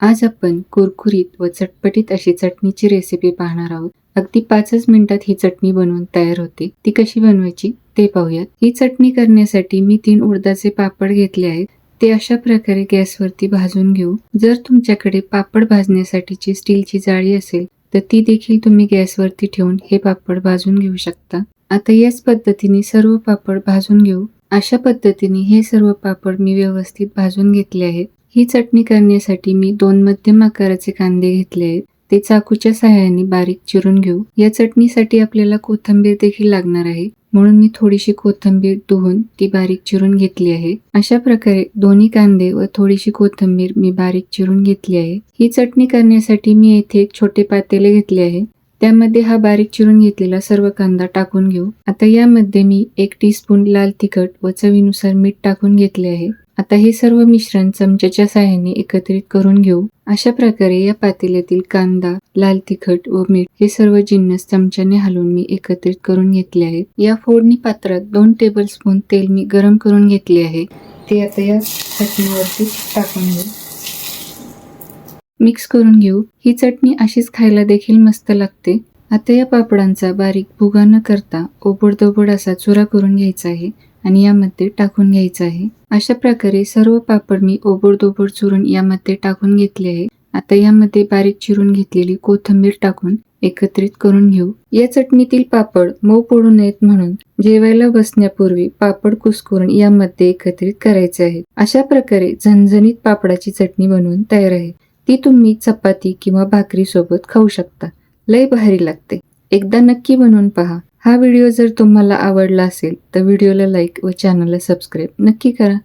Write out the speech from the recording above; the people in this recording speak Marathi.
आज आपण कुरकुरीत व चटपटीत अशी चटणीची रेसिपी पाहणार आहोत. अगदी 5च मिनिटात ही चटणी बनवून तयार होते. ती कशी बनवायची ते पाहूयात. ही चटणी करण्यासाठी मी 3 उडदाचे पापड घेतले आहेत. ते अशा प्रकारे गॅसवरती भाजून घेऊ. जर तुमच्याकडे पापड भाजण्यासाठीची स्टीलची जाळी असेल तर ती देखील तुम्ही गॅसवरती ठेवून हे पापड भाजून घेऊ शकता. आता याच पद्धतीने सर्व पापड भाजून घेऊ. अशा पद्धतीने हे सर्व पापड मी व्यवस्थित भाजून घेतले आहेत. ही चटणी करण्यासाठी मी 2 मध्यम आकाराचे कांदे घेतले आहेत. ते चाकूच्या सहाय्याने बारीक चिरून घेऊ. या चटणीसाठी आपल्याला कोथिंबीर देखील लागणार आहे, म्हणून मी थोडीशी कोथिंबीर धुवून ती बारीक चिरून घेतली आहे. अशा प्रकारे दोन्ही कांदे व थोडीशी कोथिंबीर मी बारीक चिरून घेतली आहे. ही चटणी करण्यासाठी मी येथे एक छोटे पातेले घेतले आहे. त्यामध्ये हा बारीक चिरून घेतलेला सर्व कांदा टाकून घेऊ. आता यामध्ये मी 1 टीस्पून लाल तिखट व चवीनुसार मीठ टाकून घेतले आहे. आता हे सर्व मिश्रण चमच्याच्या सहाय्याने एकत्रित करून घेऊ. अशा प्रकारे या पातेल्यातील कांदा, लाल तिखट व मीठ हे सर्व जिन्नस चमच्याने हलवून मी एकत्रित करून घेतले आहेत. या फोडणी पात्रात 2 टेबलस्पून तेल मी गरम करून घेतले आहे. ते आता या चटणीवरती टाकून घेऊ. मिक्स करून घेऊ. ही चटणी अशीच खायला देखील मस्त लागते. आता या पापडांचा बारीक भुगा न करता ओबडधोबड असा चुरा करून घ्यायचा आहे आणि यामध्ये टाकून घ्यायचा आहे. अशा प्रकारे सर्व पापड मी ओबडधोबड चुरून यामध्ये टाकून घेतले आहे. आता यामध्ये बारीक चिरून घेतलेली कोथिंबीर टाकून एकत्रित करून घेऊ. या चटणीतील पापड मऊ पडू नयेत म्हणून जेवायला बसण्यापूर्वी पापड कुस्करून यामध्ये एकत्रित करायचे आहे. अशा प्रकारे झणझणीत पापडाची चटणी बनवून तयार आहे. ती तुम्ही चपाती किंवा भाकरी सोबत खाऊ शकता. लय भारी लागते. एकदा नक्की बनवून पहा. हा व्हिडिओ जर तुम्हाला आवडला असेल तर व्हिडिओला लाईक व चॅनलला सबस्क्राईब नक्की करा.